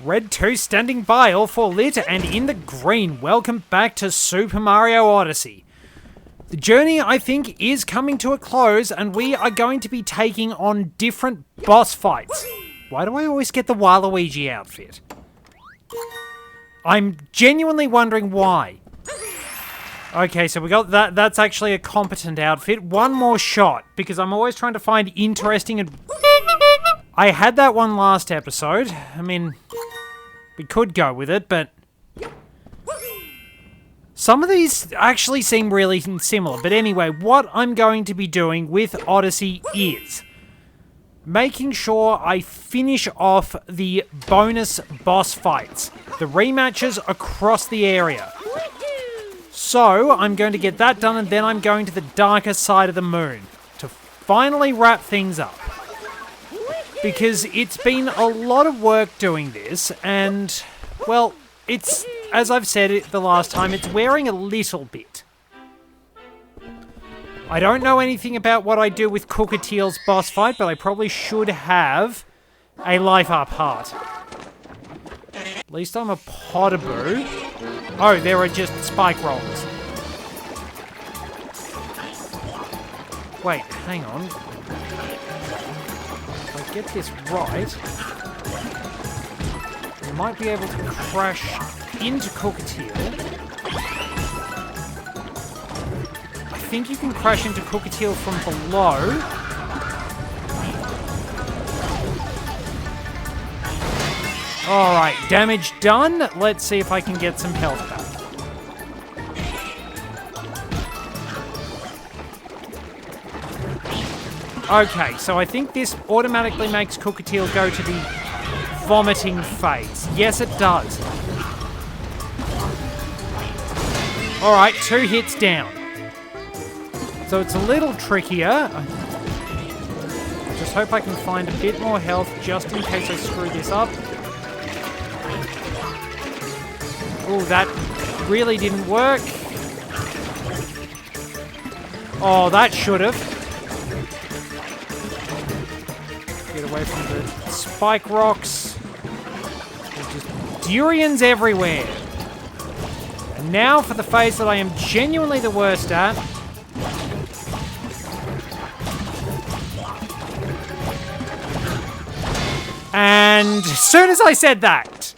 Red 2 standing by, all 4 lit, and in the green. Welcome back to Super Mario Odyssey. The journey, I think, is coming to a close, and we are going to be taking on different boss fights. Why do I always get the Waluigi outfit? I'm genuinely wondering why. Okay, so we got that. That's actually a competent outfit. One more shot, because I'm always trying to find interesting and... I had that one last episode. I mean, we could go with it, but... Some of these actually seem really similar. But anyway, what I'm going to be doing with Odyssey is... making sure I finish off the bonus boss fights. The rematches across the area. So, I'm going to get that done, and then I'm going to the darker side of the moon to finally wrap things up. Because it's been a lot of work doing this, and, well, it's, as I've said it the last time, it's wearing a little bit. I don't know anything about what I do with Cookatiel's boss fight, but I probably should have a life up heart. At least I'm a Pottaboo. Oh, there are just spike rolls. Wait, hang on. If I get this right, I might be able to crash into Cookatiel. I think you can crash into Cookatiel from below. Alright, damage done. Let's see if I can get some health back. Okay, so I think this automatically makes Cookatiel go to the vomiting phase. Yes, it does. Alright, 2 hits down. So it's a little trickier. Just hope I can find a bit more health just in case I screw this up. Oh, that really didn't work. Oh, that should have. Get away from the spike rocks. There's just durians everywhere. And now for the phase that I am genuinely the worst at. And as soon as I said that,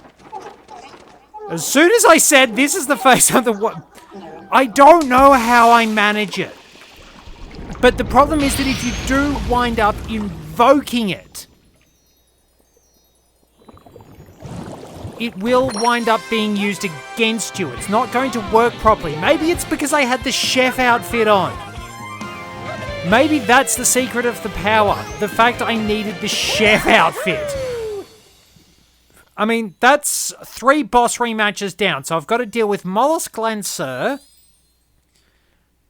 as soon as I said this is the phase of the what, I don't know how I manage it. But the problem is that if you do wind up invoking it, it will wind up being used against you. It's not going to work properly. Maybe it's because I had the chef outfit on. Maybe that's the secret of the power. The fact I needed the chef outfit. I mean, that's 3 boss rematches down. So I've got to deal with Mollusk Lancer.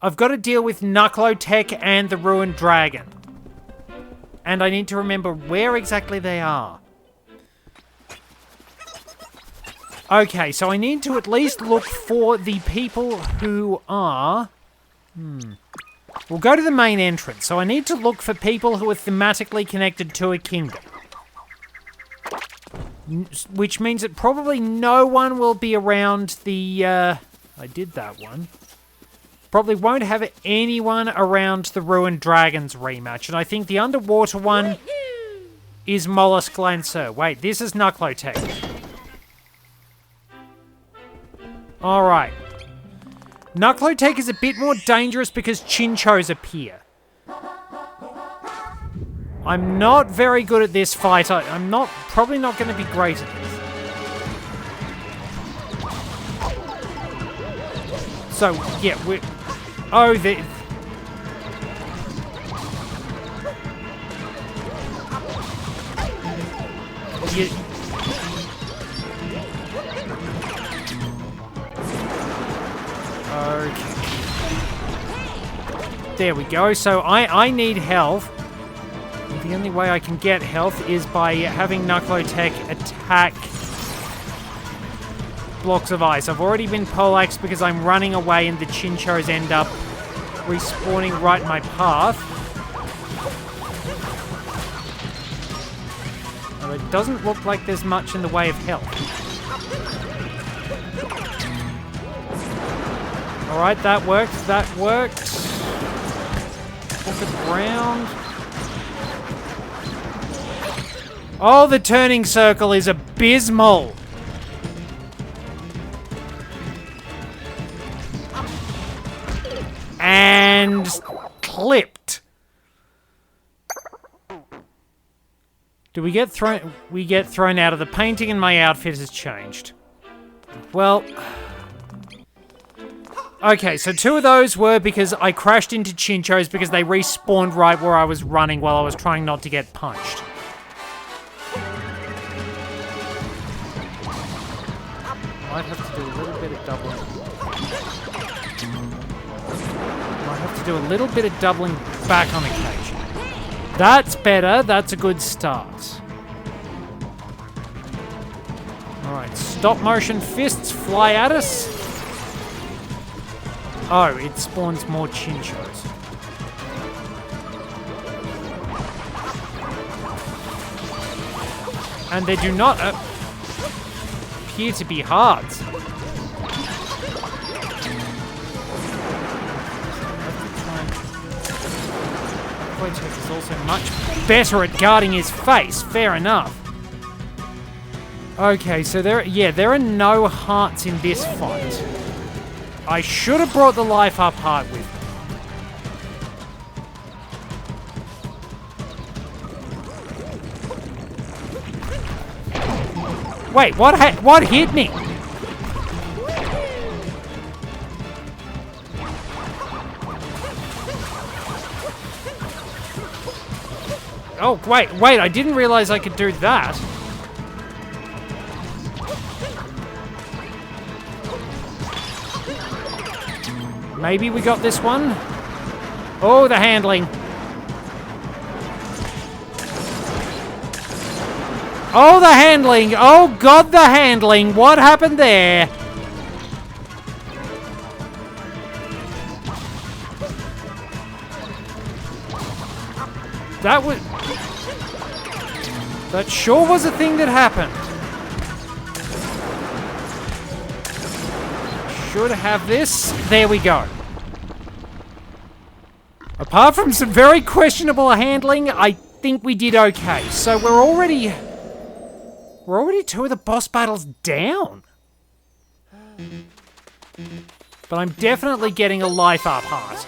I've got to deal with Knucklotech and the Ruined Dragon. And I need to remember where exactly they are. Okay, so I need to at least look for the people who are... We'll go to the main entrance. So I need to look for people who are thematically connected to a kingdom. Which means that probably no one will be around the... I did that one. Probably won't have anyone around the Ruined Dragons rematch. And I think the underwater one is Mollusk Lancer. Wait, this is Knucklotech. Alright. Knucklotech is a bit more dangerous because Chinchos appear. I'm not very good at this fight. I'm probably not going to be great at this. So, yeah, we're... Oh, the... Okay. There we go. So I need health. The only way I can get health is by having Knucklotech attack blocks of ice. I've already been poleaxed because I'm running away and the Chinchos end up respawning right in my path. doesn't look like there's much in the way of health. Alright, that worked. That worked. Flip it around. Oh, the turning circle is abysmal. And clipped. Do we get thrown? We get thrown out of the painting and my outfit has changed. Well... Okay, so 2 of those were because I crashed into Chinchos because they respawned right where I was running while I was trying not to get punched. Might have to do a little bit of doubling. Might have to do a little bit of doubling back on occasion. That's better. That's a good start. Alright, stop motion fists fly at us. Oh, it spawns more Chinchos. And they do not appear to be hard. Wojtek is also much better at guarding his face. Fair enough. Okay, so there are no hearts in this fight. I should have brought the life up heart with me. Wait, what hit me? Oh, wait, I didn't realize I could do that. Maybe we got this one. Oh, the handling. Oh, the handling. Oh, God, the handling. What happened there? That sure was a thing that happened. Should have this. There we go. Apart from some very questionable handling, I think we did okay. So we're already 2 of the boss battles down. But I'm definitely getting a life up heart.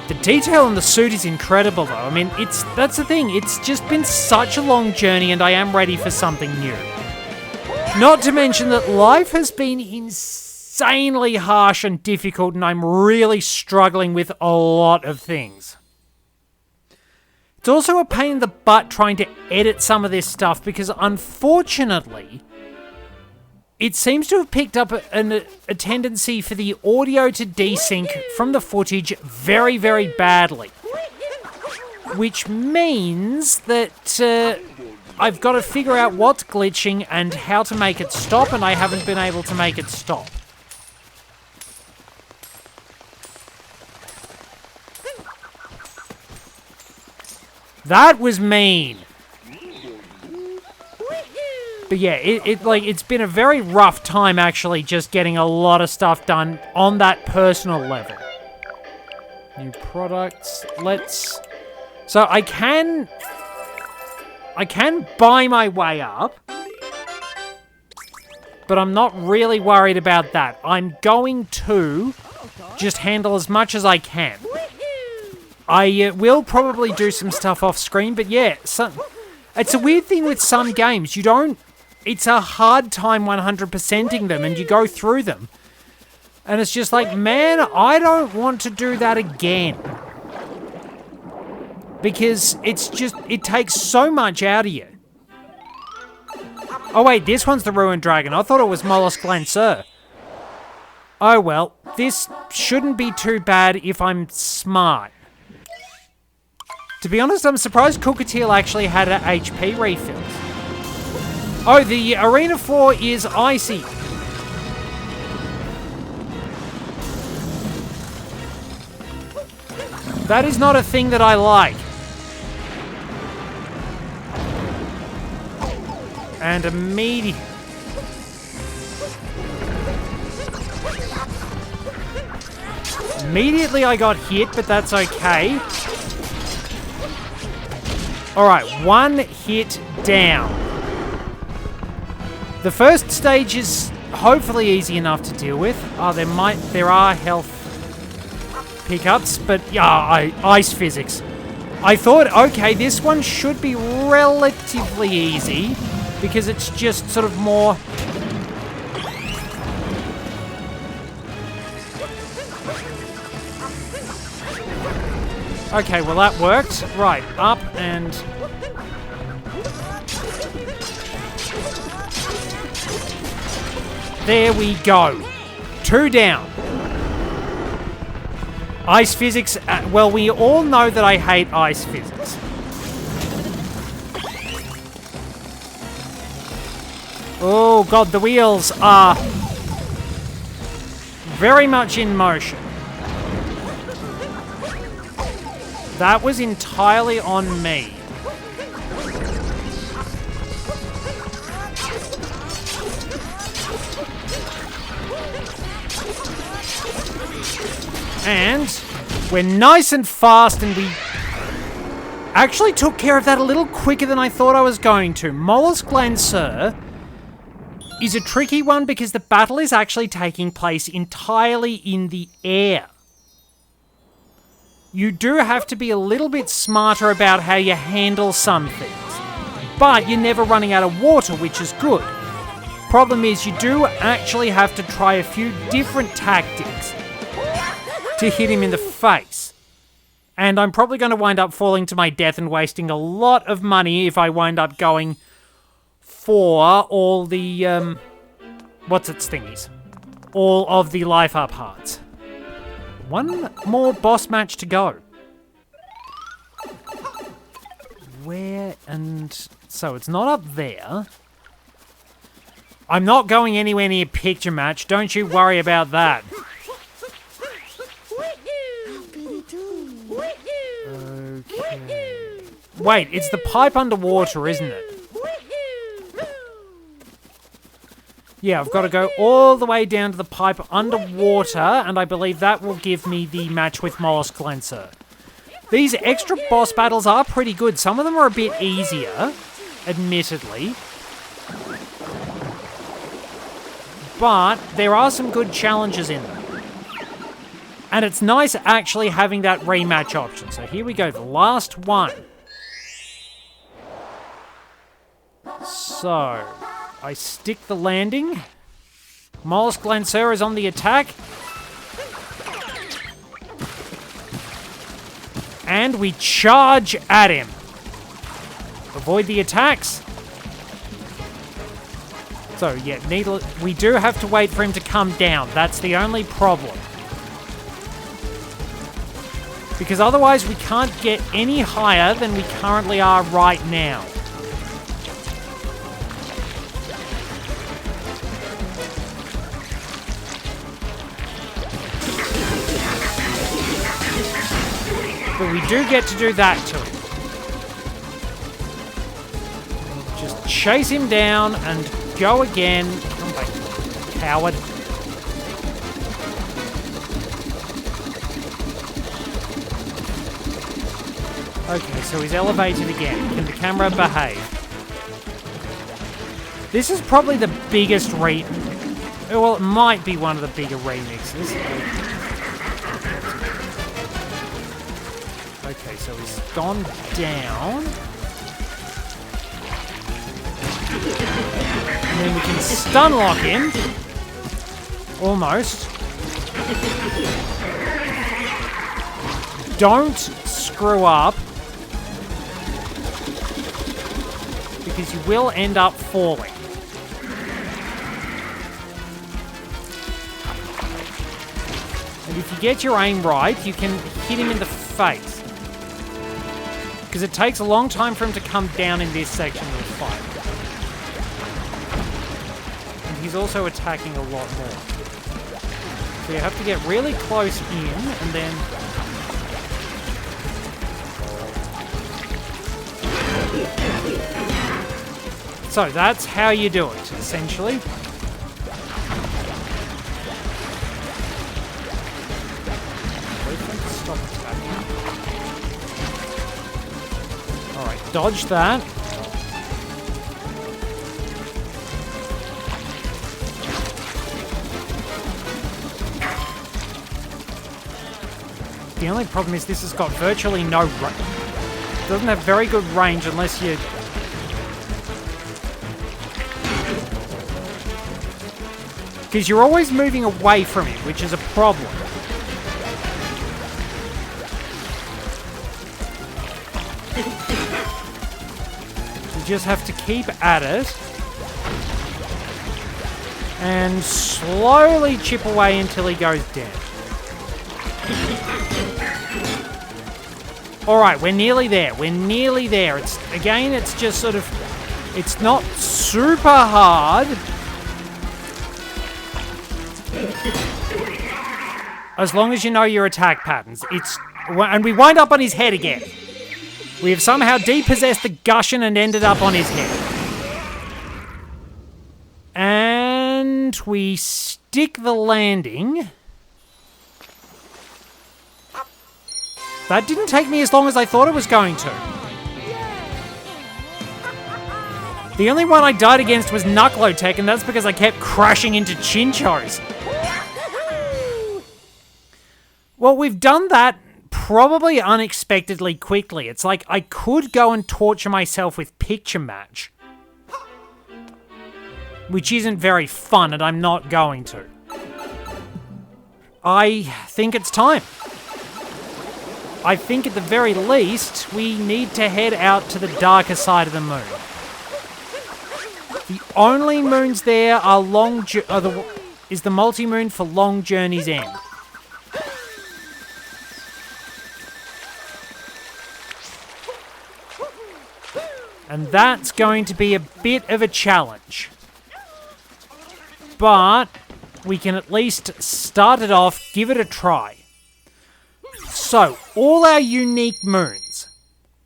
The detail on the suit is incredible, though. I mean, that's the thing. It's just been such a long journey, and I am ready for something new. Not to mention that life has been insanely harsh and difficult, and I'm really struggling with a lot of things. It's also a pain in the butt trying to edit some of this stuff, because unfortunately, it seems to have picked up a tendency for the audio to desync from the footage very, very badly. Which means that I've got to figure out what's glitching and how to make it stop, and I haven't been able to make it stop. That was mean. But yeah, it's been a very rough time actually just getting a lot of stuff done on that personal level. New products. So I can buy my way up, but I'm not really worried about that. I'm going to just handle as much as I can. I will probably do some stuff off screen, but yeah, it's a weird thing with some games. It's a hard time 100%ing them, and you go through them. And it's just like, man, I don't want to do that again. Because it takes so much out of you. Oh wait, this one's the Ruined Dragon. I thought it was Mollusk Lancer. Oh well, this shouldn't be too bad if I'm smart. To be honest, I'm surprised Cookatiel actually had an HP refill. Oh, the Arena 4 is icy. That is not a thing that I like. And immediately I got hit, but that's okay. Alright, one hit down. The first stage is hopefully easy enough to deal with. Oh, there are health pickups, but yeah, ice physics. I thought, okay, this one should be relatively easy because it's just sort of more... Okay, well that worked. Right, up and... There we go. 2 down. Ice physics, well, we all know that I hate ice physics. Oh god, the wheels are very much in motion. That was entirely on me. And we're nice and fast, and we actually took care of that a little quicker than I thought I was going to. Mollusk Lancer is a tricky one because the battle is actually taking place entirely in the air. You do have to be a little bit smarter about how you handle some things. But you're never running out of water, which is good. Problem is, you do actually have to try a few different tactics to hit him in the face. And I'm probably going to wind up falling to my death and wasting a lot of money if I wind up going for all the, what's its thingies? All of the life up hearts. One more boss match to go. Where and... So it's not up there. I'm not going anywhere near picture match. Don't you worry about that. Okay. Wait, it's the pipe underwater, isn't it? Yeah, I've got to go all the way down to the pipe underwater, and I believe that will give me the match with Mollusk Lancer. These extra boss battles are pretty good. Some of them are a bit easier, admittedly. But there are some good challenges in them. And it's nice actually having that rematch option. So here we go, the last one. So, I stick the landing. Mollusk Lancer is on the attack. And we charge at him. Avoid the attacks. So, yeah, we do have to wait for him to come down. That's the only problem. Because otherwise we can't get any higher than we currently are right now. But we do get to do that to him. Just chase him down and go again. Come back, coward. Okay, so he's elevated again. Can the camera behave? This is probably the biggest well, it might be one of the bigger remixes. Okay, so he's gone down. And then we can stun lock him. Almost. Don't screw up. Because you will end up falling. And if you get your aim right, you can hit him in the face. Because it takes a long time for him to come down in this section of the fight. And he's also attacking a lot more. So you have to get really close in, and then... So that's how you do it, essentially. Alright, dodge that. The only problem is this has got virtually no range. It doesn't have very good range unless you... Because you're always moving away from it, which is a problem. You just have to keep at it. And slowly chip away until he goes down. Alright, we're nearly there. We're nearly there. It's just sort of... It's not super hard. As long as you know your attack patterns. And we wind up on his head again. We have somehow depossessed the Gushin and ended up on his head. And we stick the landing. That didn't take me as long as I thought it was going to. The only one I died against was Knucklotech, and that's because I kept crashing into Chinchos. Well, we've done that probably unexpectedly quickly. It's like I could go and torture myself with Picture Match, which isn't very fun, and I'm not going to. I think it's time. I think at the very least, we need to head out to the darker side of the moon. The only moons there are is the multi-moon for Long Journey's End. And that's going to be a bit of a challenge. But we can at least start it off, give it a try. So, all our unique moons.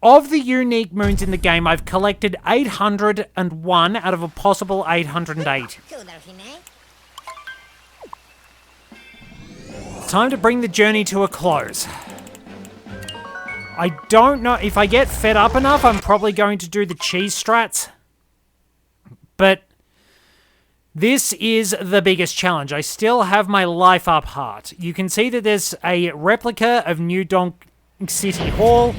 Of the unique moons in the game, I've collected 801 out of a possible 808. It's time to bring the journey to a close. I don't know, if I get fed up enough, I'm probably going to do the cheese strats. But this is the biggest challenge. I still have my life up heart. You can see that there's a replica of New Donk City Hall,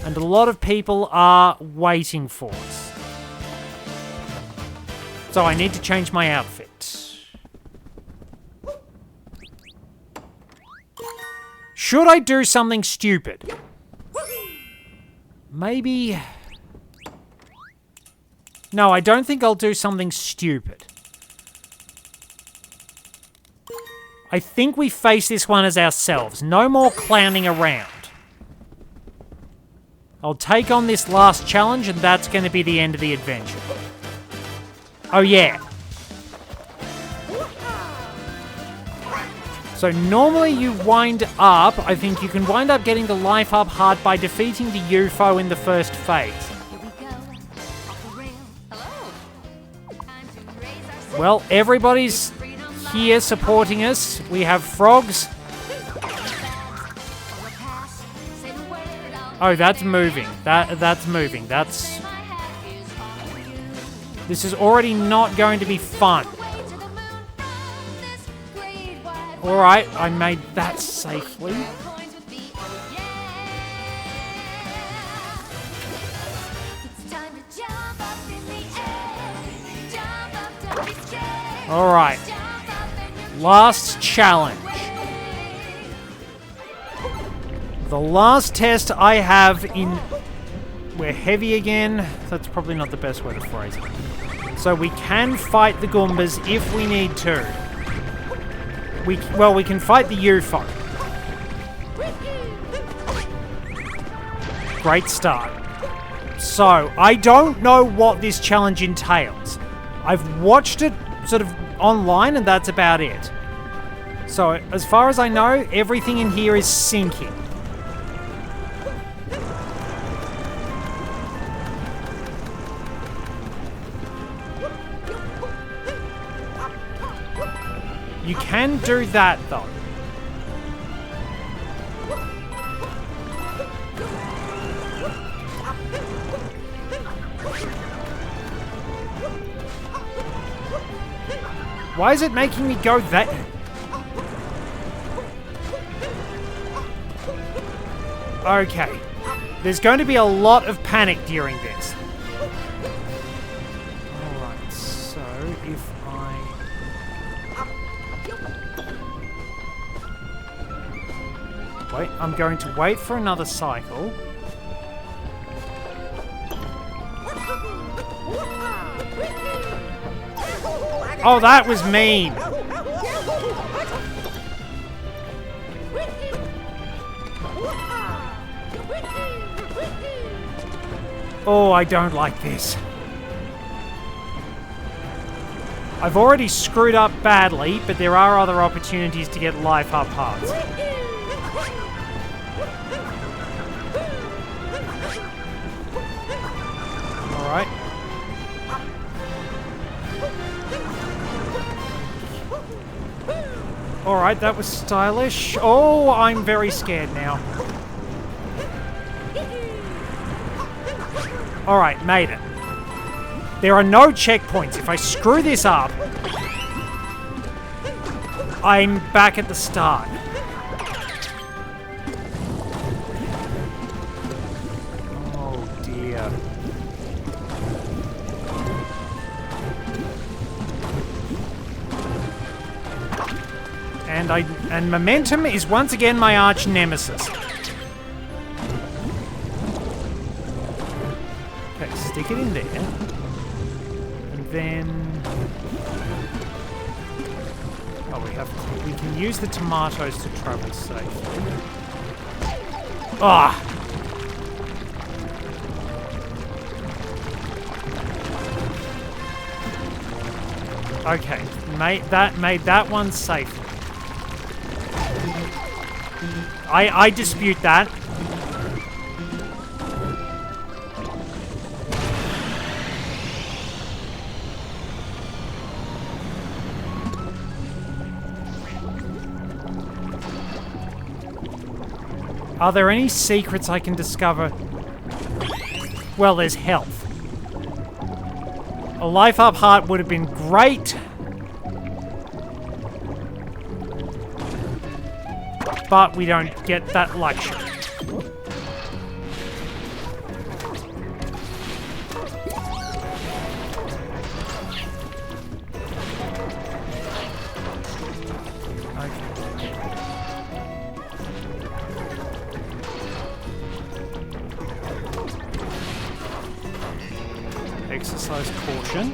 and a lot of people are waiting for us. So I need to change my outfit. Should I do something stupid? Maybe... No, I don't think I'll do something stupid. I think we face this one as ourselves. No more clowning around. I'll take on this last challenge, and that's going to be the end of the adventure. Oh, yeah. So normally you wind up, I think you can wind up getting the life up hard by defeating the UFO in the first phase. Well, everybody's here supporting us. We have frogs. Oh, that's moving. That's moving. This is already not going to be fun. Alright, I made that safely. Alright. Last challenge. The last test I have in... We're heavy again. That's probably not the best way to phrase it. So we can fight the Goombas if we need to. We can fight the UFO. Great start. So, I don't know what this challenge entails. I've watched it sort of online, and that's about it. So, as far as I know, everything in here is sinking. can do that, though. Why is it making me go that... Okay. There's going to be a lot of panic during this. Alright, so if I... Wait, I'm going to wait for another cycle. Oh, that was mean! Oh, I don't like this. I've already screwed up badly, but there are other opportunities to get life up hearts. Alright. Alright, that was stylish. Oh, I'm very scared now. Alright, made it. There are no checkpoints. If I screw this up, I'm back at the start. Oh dear. And momentum is once again my arch nemesis. Okay, stick it in there. And then... Oh, we can use the tomatoes to travel safely. Ah! Okay, made that one safe. I dispute that. Are there any secrets I can discover? Well, there's health. A life up heart would have been great. But we don't get that luxury. Exercise caution.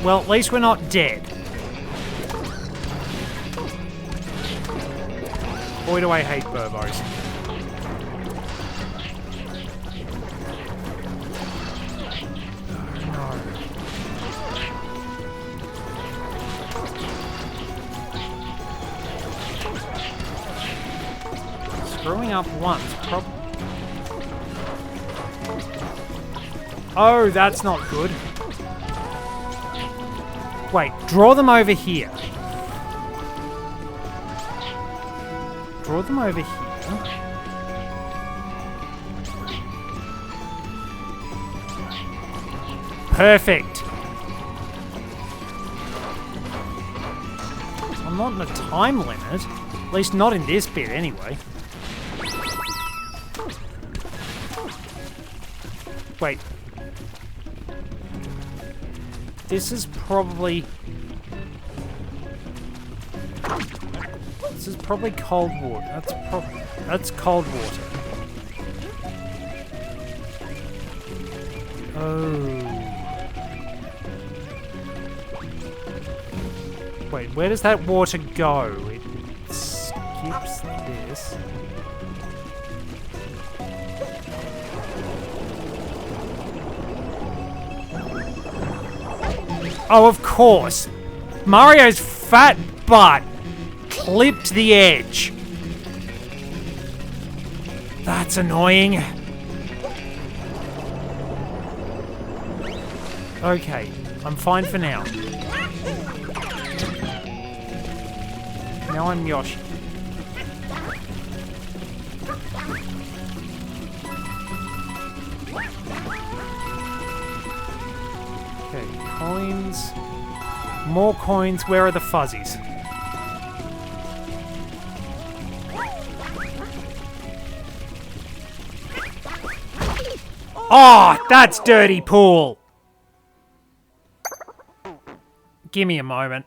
Well, at least we're not dead. Boy, do I hate Burbos. Oh, no. Screwing up once, Oh, that's not good. Wait, draw them over here. Draw them over here. Perfect. I'm not in a time limit. At least not in this bit, anyway. Wait. This is probably... This is probably cold water. That's cold water. Oh. Wait, where does that water go? It skips this. Oh, of course. Mario's fat butt clipped the edge. That's annoying. Okay, I'm fine for now. Now I'm Yoshi. Okay, coins. More coins. Where are the fuzzies? Oh, that's dirty pool. Give me a moment.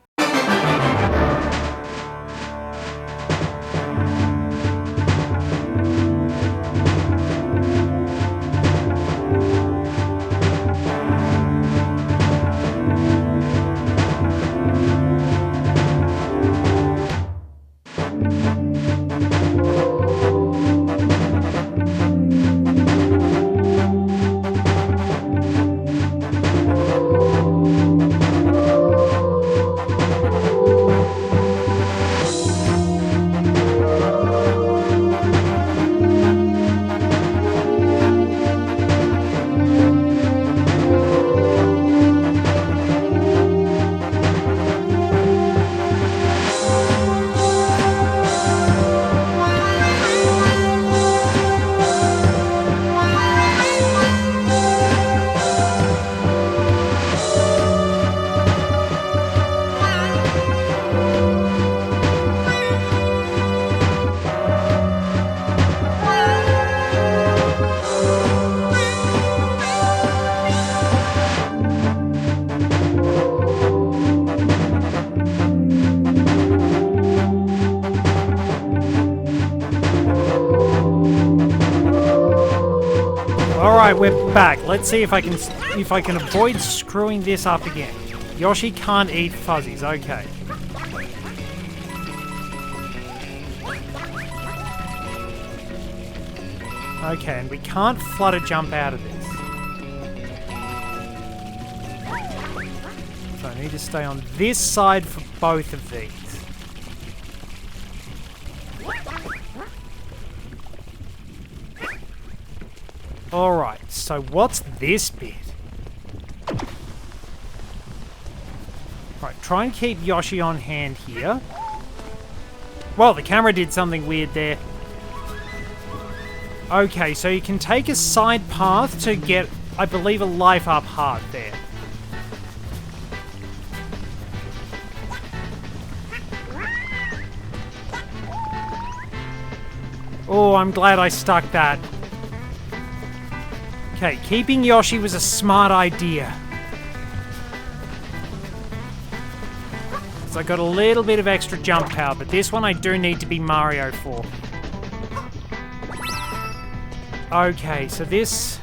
Alright, we're back. Let's see if I can avoid screwing this up again. Yoshi can't eat fuzzies, okay. Okay, and we can't flutter jump out of this. So I need to stay on this side for both of these. Alright, so what's this bit? Right, try and keep Yoshi on hand here. Well, the camera did something weird there. Okay, so you can take a side path to get, I believe, a life up heart there. Oh, I'm glad I stuck that. Okay, keeping Yoshi was a smart idea. So I got a little bit of extra jump power, but this one I do need to be Mario for. Okay, so this...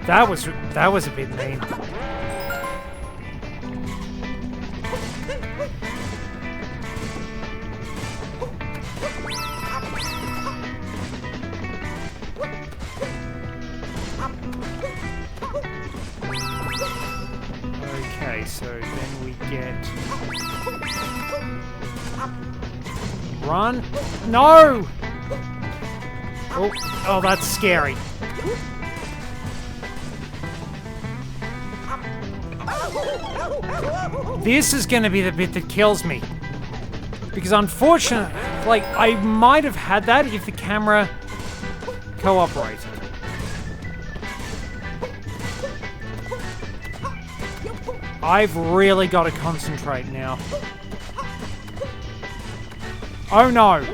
That was a bit mean. Okay, so then we get... Run! No! Oh, that's scary. This is going to be the bit that kills me. Because unfortunately, like, I might have had that if the camera cooperated. I've really got to concentrate now. Oh no!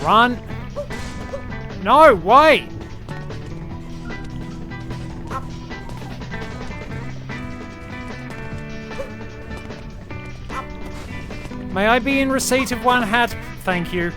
Run! No, wait! May I be in receipt of one hat? Thank you.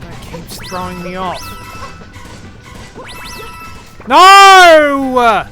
That keeps throwing me off. No!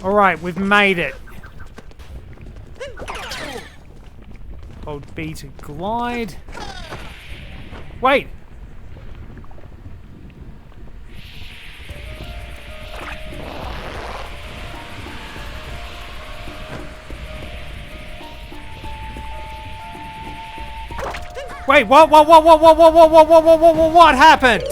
Alright, we've made it. Hold B to glide. Wait! Wait, what happened?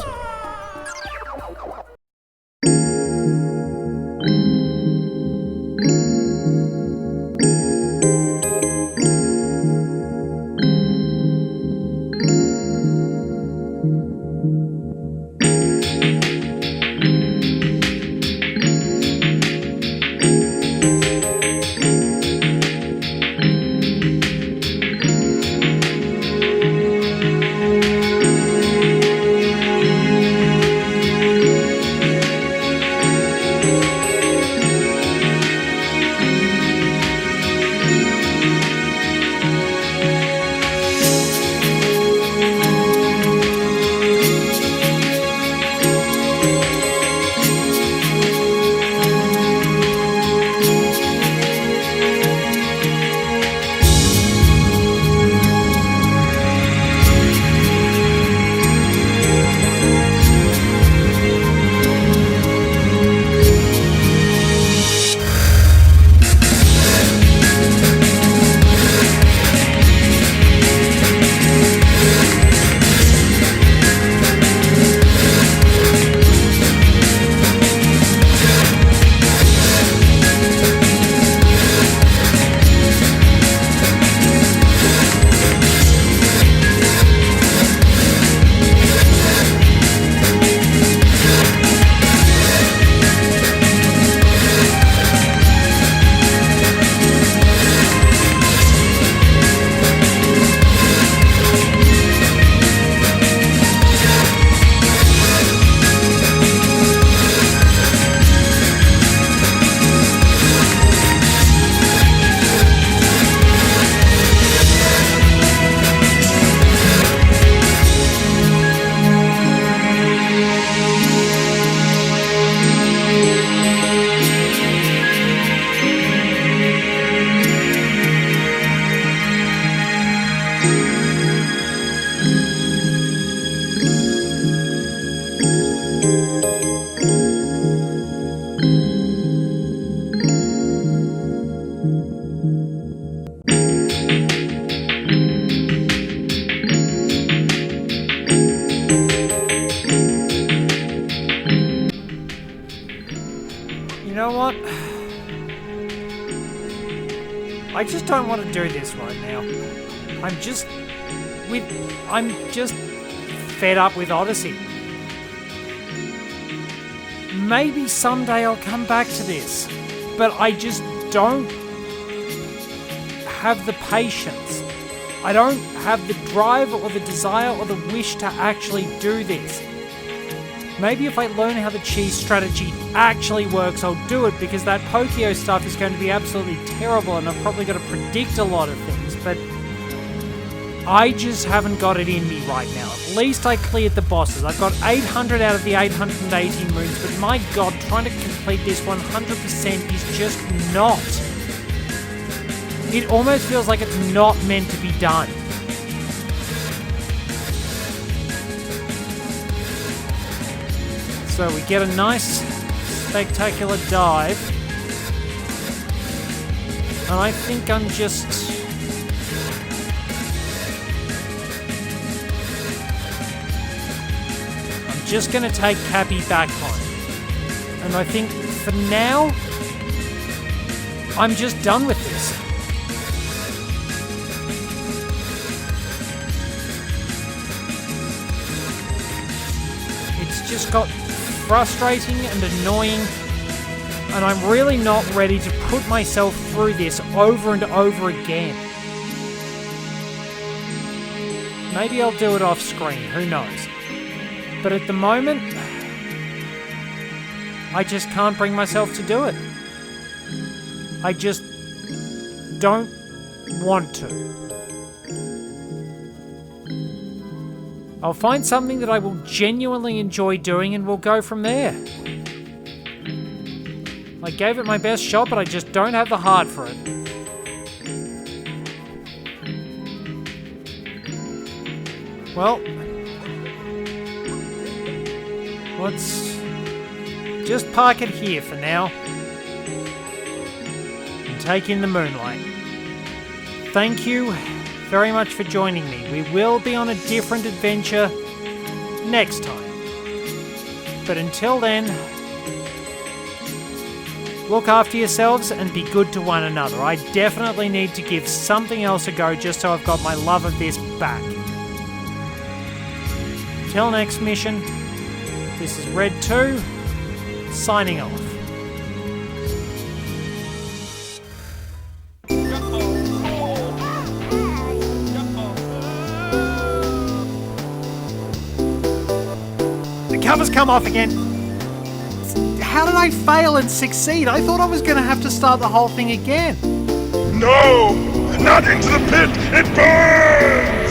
You know what? I just don't want to do this right now. I'm just fed up with Odyssey. Maybe someday I'll come back to this, but I just don't have the patience. I don't have the drive or the desire or the wish to actually do this. Maybe if I learn how the cheese strategy actually works, I'll do it, because that Pokio stuff is going to be absolutely terrible and I've probably got to predict a lot of things, but I just haven't got it in me right now. At least I cleared the bosses. I've got 800 out of the 818 moons, but my god, trying to complete this 100% is just not. It almost feels like it's not meant to be done. So we get a nice, spectacular dive. And I think I'm just... going to take Cappy back home. And I think for now, I'm just done with this. It's just got frustrating and annoying, and I'm really not ready to put myself through this over and over again. Maybe I'll do it off screen, who knows. But at the moment, I just can't bring myself to do it. I just don't want to. I'll find something that I will genuinely enjoy doing and we'll go from there. I gave it my best shot, but I just don't have the heart for it. Well, let's just park it here for now and take in the moonlight. Thank you very much for joining me. We will be on a different adventure next time. But until then, look after yourselves and be good to one another. I definitely need to give something else a go just so I've got my love of this back. Till next mission, this is Red 2, signing off. The cover's come off again. How did I fail and succeed? I thought I was going to have to start the whole thing again. No! Not into the pit! It burns!